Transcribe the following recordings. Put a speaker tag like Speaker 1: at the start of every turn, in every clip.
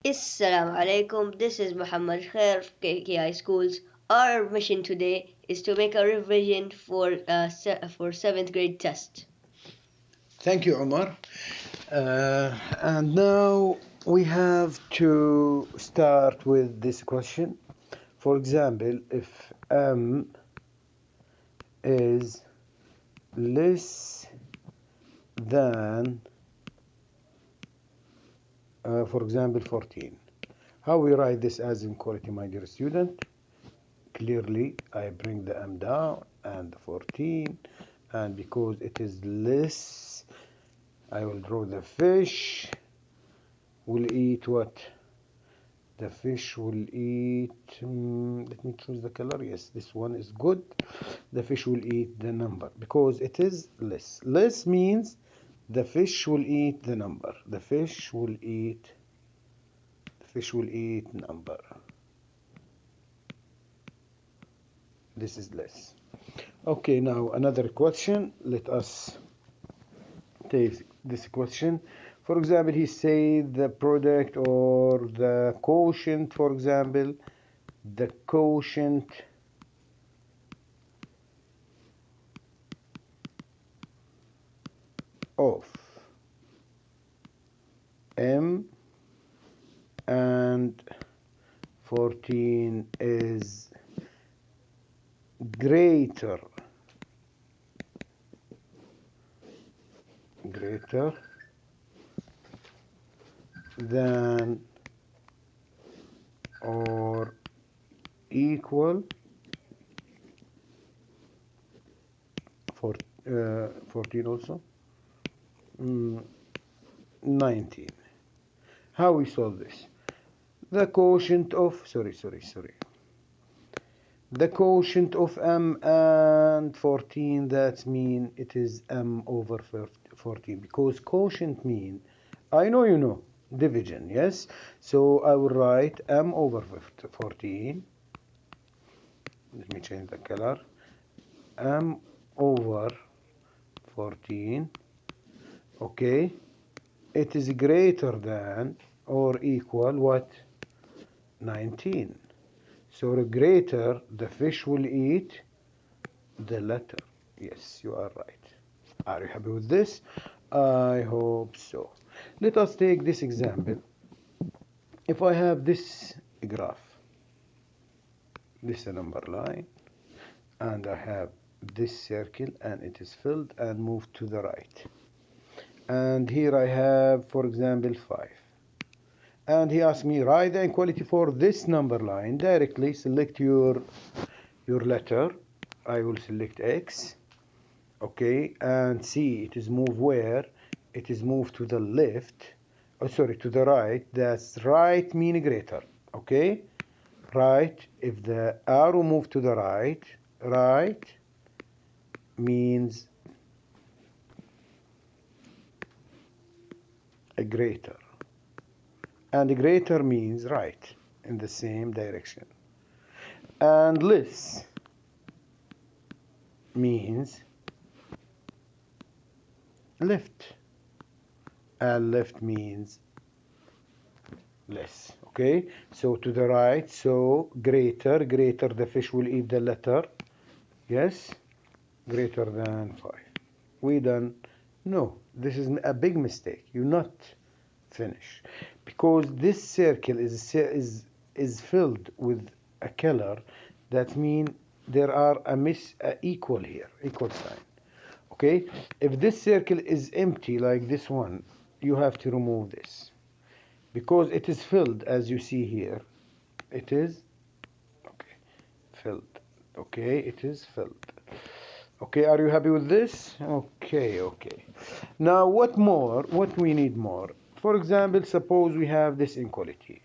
Speaker 1: Assalamu alaikum, this is Muhammad Khair of KKI Schools. Our mission today is to make a revision for 7th grade test.
Speaker 2: Thank you, Omar. And now we have to start with this question. For example, if m is less than, for example, 14, how we write this as inequality, my dear student? Clearly, I bring the m down and the 14, and because it is less, I will draw the fish will eat what? The fish will eat, let me choose the color. Yes, this one is good. The fish will eat the number because it is less. Less means the fish will eat the number. The fish will eat number. This is less. Okay, now another question. Let us take this question. For example, he said the product or the quotient, for example, the quotient of m and 14 is greater than or equal for 14 also 19. How we solve this? The quotient of the quotient of m and 14, that mean it is m over 14, because quotient mean, I know you know, division, yes? So I will write m over 14. Let me change the color. M over 14, okay? It is greater than or equal what? 19. So greater, the fish will eat the letter. Yes, you are right. Are you happy with this? I hope so. Let us take this example. If I have this graph, this is a number line, and I have this circle and it is filled and moved to the right. And here I have, for example, 5. And he asked me, write the inequality for this number line. Directly select your letter. I will select X. Okay, and see it is moved where? It is moved to the left. Oh, sorry, to the right. That's right mean greater. Okay, right. If the arrow move to the right, right means a greater, and greater means right in the same direction, and less means left, and left means less. Okay, so to the right, so greater, the fish will eat the letter, yes, greater than 5. We done? No, this is a big mistake. You not finish, because this circle is filled with a color. That means there are a equal here, equal sign. Okay, if this circle is empty like this one, you have to remove this, because it is filled, as you see here. It is okay, filled. Okay, it is filled. Okay, are you happy with this? Okay, okay. Now what more? What we need more? For example, suppose we have this inequality.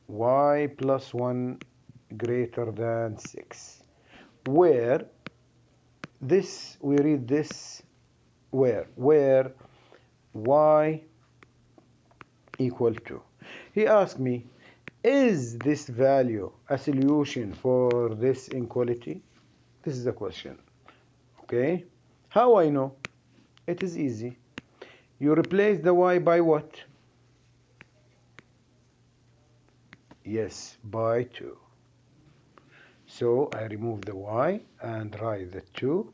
Speaker 2: Y plus 1 greater than 6. Where this, we read this, where y equal to. He asked me, is this value a solution for this inequality? This is the question. Okay, how I know? It is easy. You replace the y by what? Yes, by 2. So I remove the y and write the 2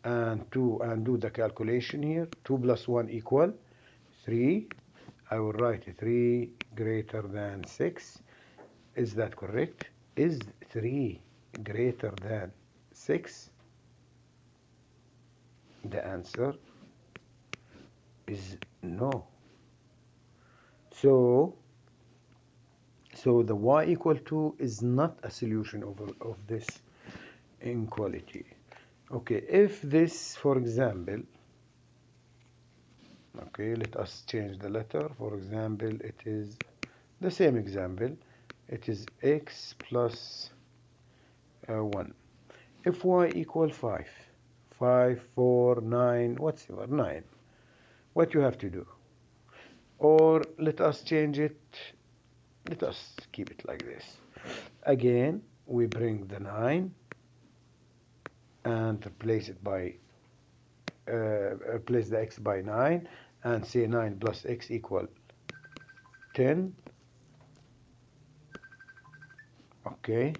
Speaker 2: and 2 and do the calculation here. 2 plus 1 equal 3. I will write 3 greater than 6. Is that correct? Is 3 greater than 6? The answer is no. So the y equal 2 is not a solution of this inequality. Okay, if this, for example, okay, let us change the letter. For example, it is the same example. It is x plus 1. If y equal 5, 5, 4, 9, whatever, 9, what you have to do? Or let us change it. Let us keep it like this. Again, we bring the 9 and replace it by replace the x by 9 and say 9 plus x equal 10. Okay,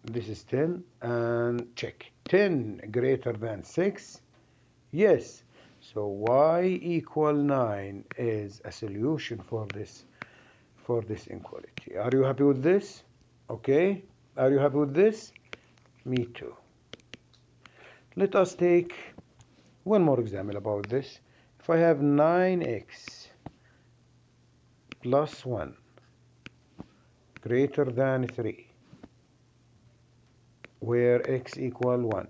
Speaker 2: this is 10 and check. 10 greater than 6. Yes, so y equal 9 is a solution for this inequality. Are you happy with this? Okay, are you happy with this? Me too. Let us take one more example about this. If I have 9x plus 1 greater than 3, where x equal 1,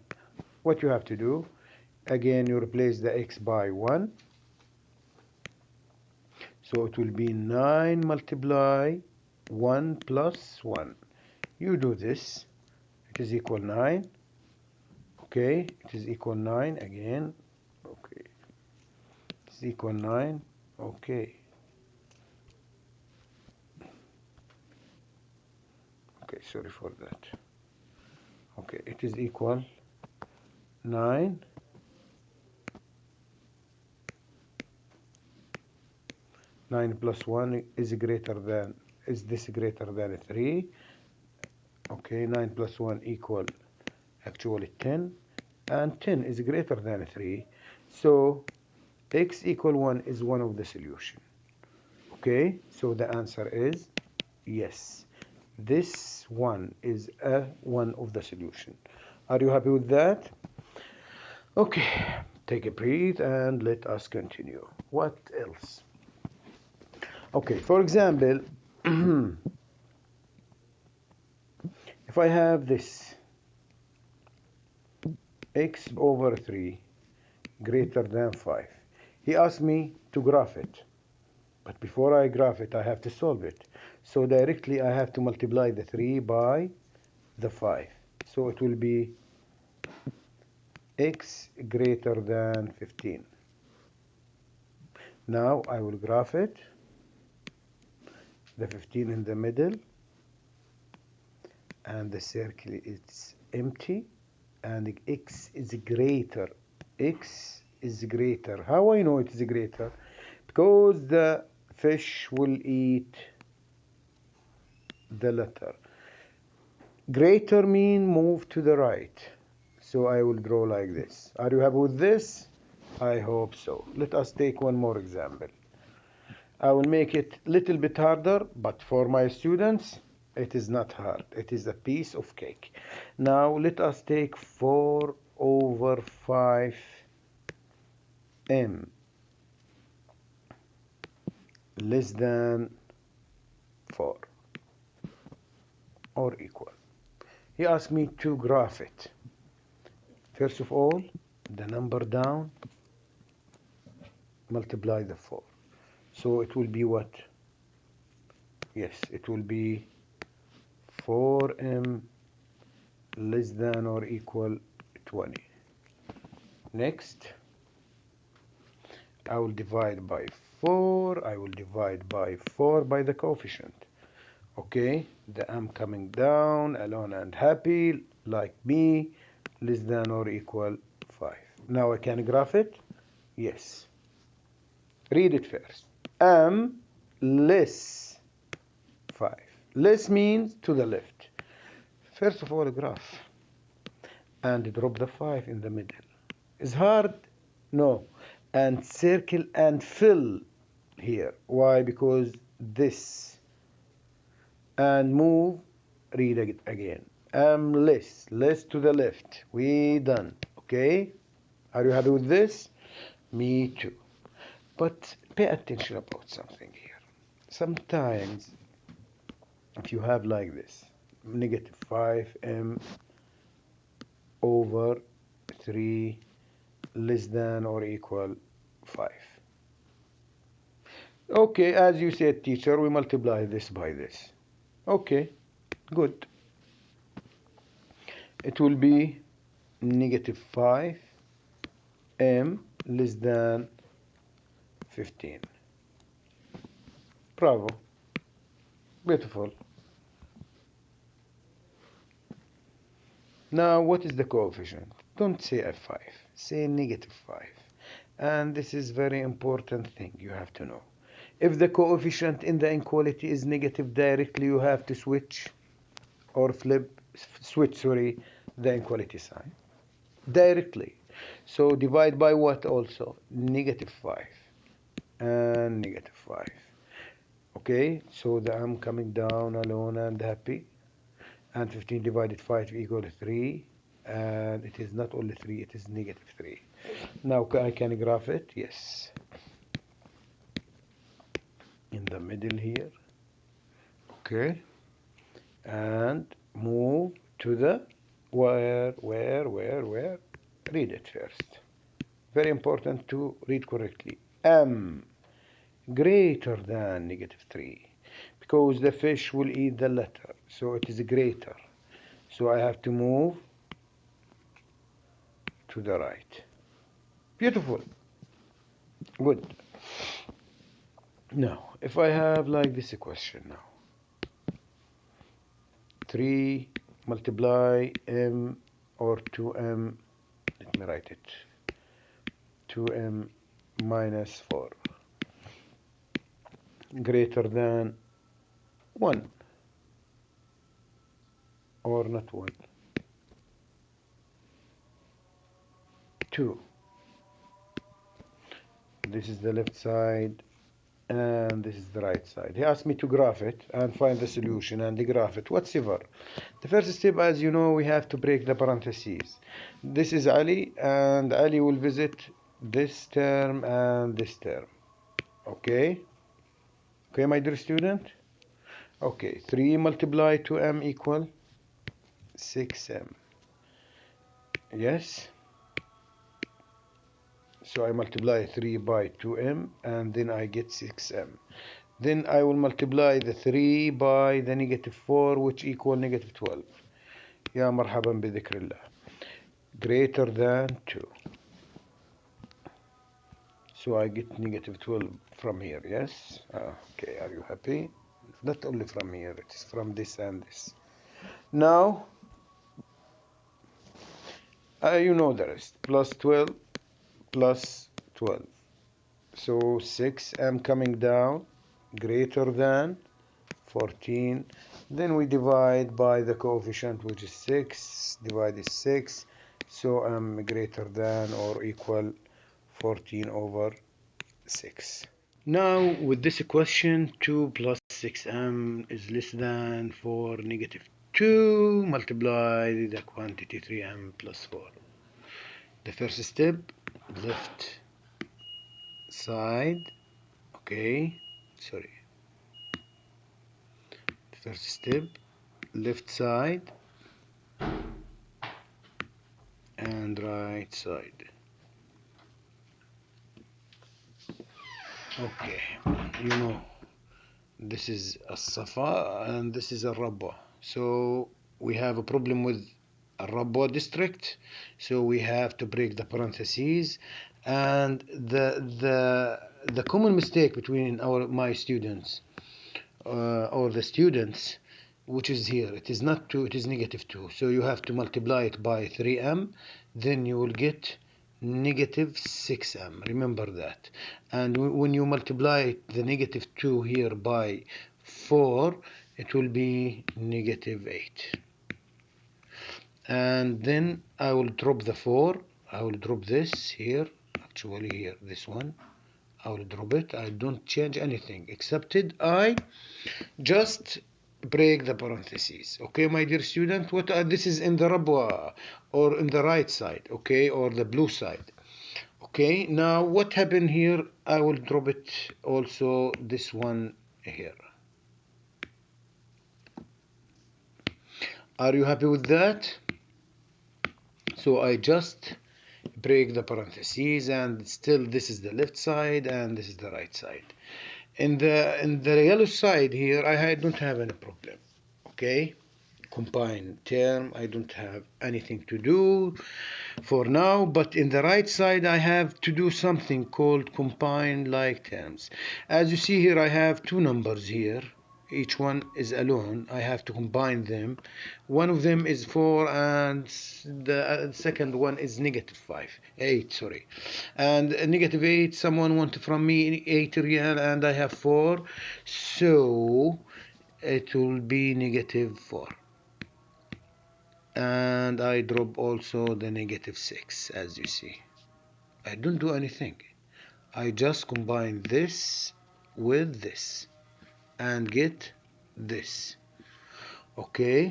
Speaker 2: what you have to do? Again, you replace the x by 1. So it will be 9 multiply 1 plus 1. You do this. It is equal 9. Okay, it is equal 9 again. Okay, it is equal 9. Okay. Okay, sorry for that. Okay, it is equal 9. 9 plus 1 is greater than, is this greater than 3? Okay, 9 plus 1 equal actually 10, and 10 is greater than 3. So x equal 1 is one of the solution. Okay, so the answer is yes. This one is one of the solution. Are you happy with that? Okay, take a breath and let us continue. What else? Okay, for example, if I have this x over 3 greater than 5, he asked me to graph it. But before I graph it, I have to solve it. So directly I have to multiply the 3 by the 5. So it will be x greater than 15. Now I will graph it. The 15 in the middle. And the circle is empty. And x is greater. X is greater. How I know it is greater? Because the fish will eat the letter. Greater mean move to the right. So I will draw like this. Are you happy with this? I hope so. Let us take one more example. I will make it a little bit harder, but for my students, it is not hard. It is a piece of cake. Now let us take 4 over 5m less than 4 or equal. He asked me to graph it. First of all, the number down, multiply the 4. So it will be what? Yes, it will be 4m less than or equal 20. Next, I will divide by 4. I will divide by 4 by the coefficient. Okay, the m coming down, alone and happy, like me, less than or equal 5. Now I can graph it? Yes. Read it first. M less 5. Less means to the left. First of all, graph and drop the 5 in the middle. Is hard? No. And circle and fill here. Why? Because this. And move, read it again. Less to the left. We done. Okay? Are you happy with this? Me too. But pay attention about something here. Sometimes, if you have like this, negative 5m over 3 less than or equal 5. Okay, as you said, teacher, we multiply this by this. Okay, good. It will be negative 5m less than 15. Bravo. Beautiful. Now, what is the coefficient? Don't say f5. Say negative 5. And this is very important thing you have to know. If the coefficient in the inequality is negative directly, you have to switch the inequality sign directly. So divide by what also? Negative 5 and negative 5. Okay, so I'm coming down alone and happy. And 15 divided 5 equal 3. And it is not only 3, it is negative 3. Now I can graph it, yes. In the middle here. Okay. And move to the where? Read it first. Very important to read correctly. M greater than negative 3. Because the fish will eat the letter. So it is greater. So I have to move to the right. Beautiful. Good. Now, if I have like this question now. 3 multiply m or 2m, let me write it, 2m minus 4 greater than 1 or not 1, 2. This is the left side and this is the right side. He asked me to graph it and find the solution and graph it, whatever. The first step, as you know, we have to break the parentheses. This is Ali, and Ali will visit this term and this term. Okay? Okay, my dear student? Okay, 3 multiply 2m equal 6m. Yes? So I multiply 3 by 2m and then I get 6m. Then I will multiply the 3 by the negative 4 which equal negative 12. يا مرحبا بذكر الله. Greater than 2. So I get negative 12 from here, yes? Okay, are you happy? Not only from here, it is from this and this. Now, you know the rest. Plus 12 plus 12. So 6 I'm coming down, greater than 14. Then we divide by the coefficient, which is 6, divided 6. So I'm greater than or equal 14 over 6. Now with this equation, 2 plus 6m is less than 4 negative 2. Multiply the quantity 3m plus 4. The first step, left side. Okay, sorry. First step, left side and right side. Okay, you know, this is a Safa and this is a Rabwa. So we have a problem with a Rabwa district. So we have to break the parentheses. And the common mistake between my students or the students, which is here, it is not 2, it is negative 2. So you have to multiply it by 3m, then you will get negative 6m. Remember that. And when you multiply the negative 2 here by 4, it will be -8. And then I will drop the 4. I will drop this here, actually here, this one. I will drop it. I don't change anything excepted I just break the parentheses. Okay, my dear student, what this is in the rabwa or in the right side, okay, or the blue side. Okay, now what happened here? I will drop it also this one here. Are you happy with that? So I just break the parentheses, and still this is the left side and this is the right side. In the yellow side here, I don't have any problem. Okay, combined term, I don't have anything to do for now, but in the right side I have to do something called combined like terms. As you see here, I have two numbers here. Each one is alone. I have to combine them. One of them is 4 and the second one is -8, sorry. And -8, someone wanted from me 8 riyal and I have 4, so it will be -4. And I drop also the -6, as you see. I don't do anything. I just combine this with this and get this. Okay,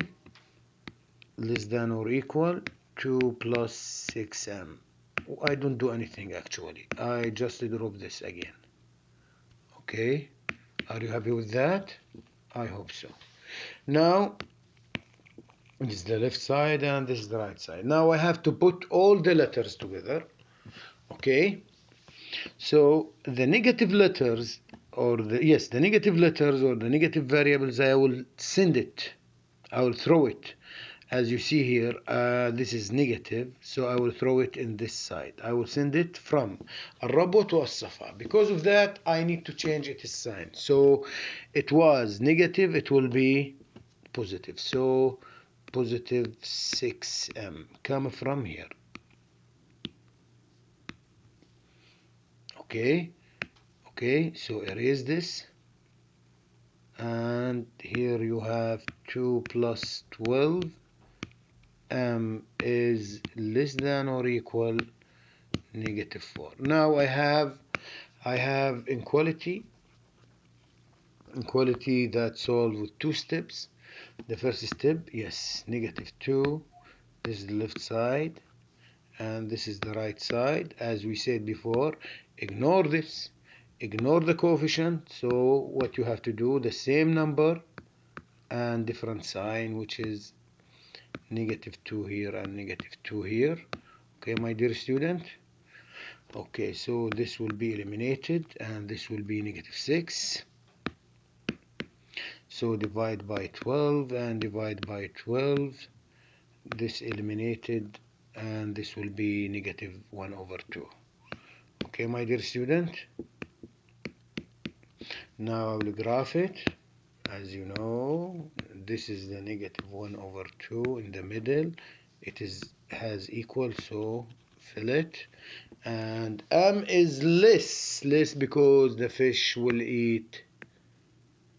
Speaker 2: less than or equal 2 plus 6m. I don't do anything actually. I just drop this again. Okay, are you happy with that? I hope so. Now this is the left side and this is the right side. Now I have to put all the letters together. Okay, so the negative letters or the negative letters or the negative variables, I will send it, I will throw it. As you see here, this is negative, so I will throw it in this side. I will send it from Al-Rabwa to As-Safa. Because of that, I need to change its sign. So it was negative, it will be positive. So positive 6m come from here. Okay, so erase this. And here you have 2 plus 12 is less than or equal -4. Now I have inequality that solved with two steps. The first step, yes, -2. This is the left side and this is the right side. As we said before, ignore this, ignore the coefficient. So what you have to do, the same number and different sign, which is -2 here and -2 here. Okay, my dear student. Okay, so this will be eliminated and this will be -6. So divide by 12 and divide by 12. This eliminated and this will be -1/2. Okay, my dear student. Now I will graph it. As you know, this is the -1/2 in the middle. It has equal, so fill it. And m is less because the fish will eat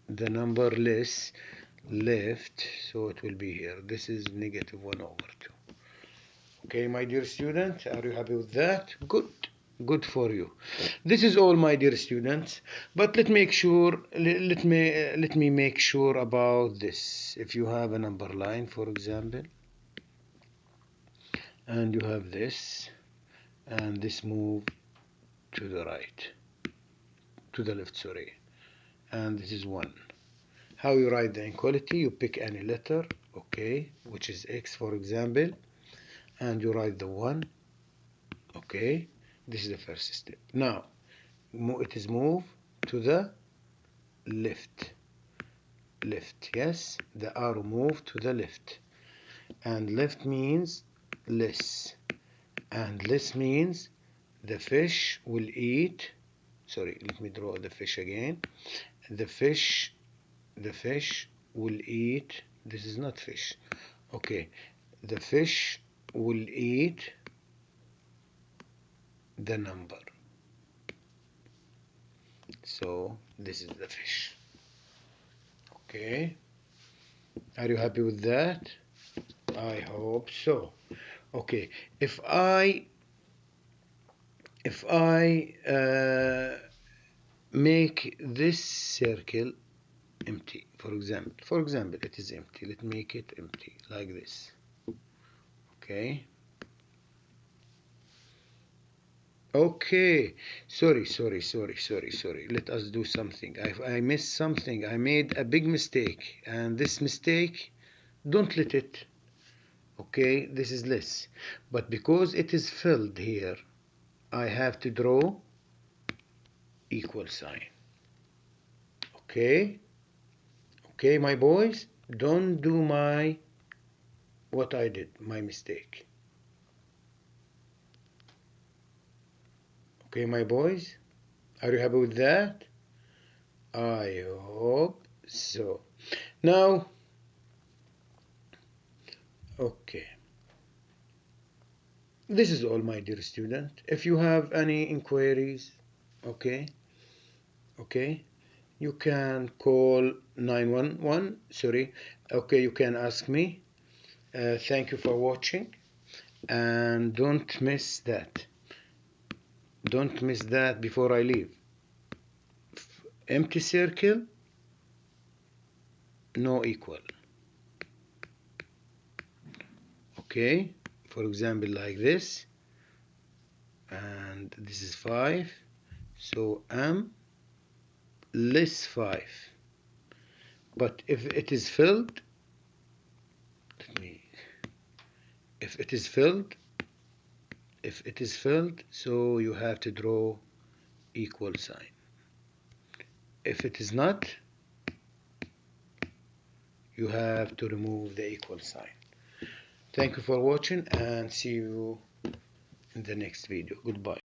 Speaker 2: the number less left, so it will be here. This is -1/2. Okay, my dear student, are you happy with that? Good for you. This is all, my dear students, but let me make sure about this. If you have a number line, for example, and you have this and this move to the right, to the left, sorry, and this is 1. How you write the inequality? You pick any letter, okay, which is x, for example, and you write the 1. Okay, this is the first step. Now it is move to the left, yes, the arrow move to the left, and left means less, and less means the fish will eat. Sorry, let me draw the fish again. The fish will eat. This is not fish. Okay, the fish will eat the number. So this is the fish. Okay, Are you happy with that? I hope so. Okay, if I make this circle empty, for example, it is empty. Let's make it empty like this. Okay. Okay, sorry. Let us do something. I missed something. I made a big mistake, and this mistake, don't let it. Okay, this is less, but because it is filled here, I have to draw equal sign. Okay, my boys, don't do what I did, my mistake. Okay, my boys, are you happy with that? I hope so. Now, okay, this is all, my dear student. If you have any inquiries, okay, you can call 911. Sorry, okay, you can ask me. Thank you for watching, and don't miss that. Don't miss that before I leave. Empty circle, no equal. Okay, for example, like this, and this is 5, so m less 5. But if it is filled, if it is filled, so you have to draw equal sign. If it is not, you have to remove the equal sign. Thank you for watching, and see you in the next video. Goodbye.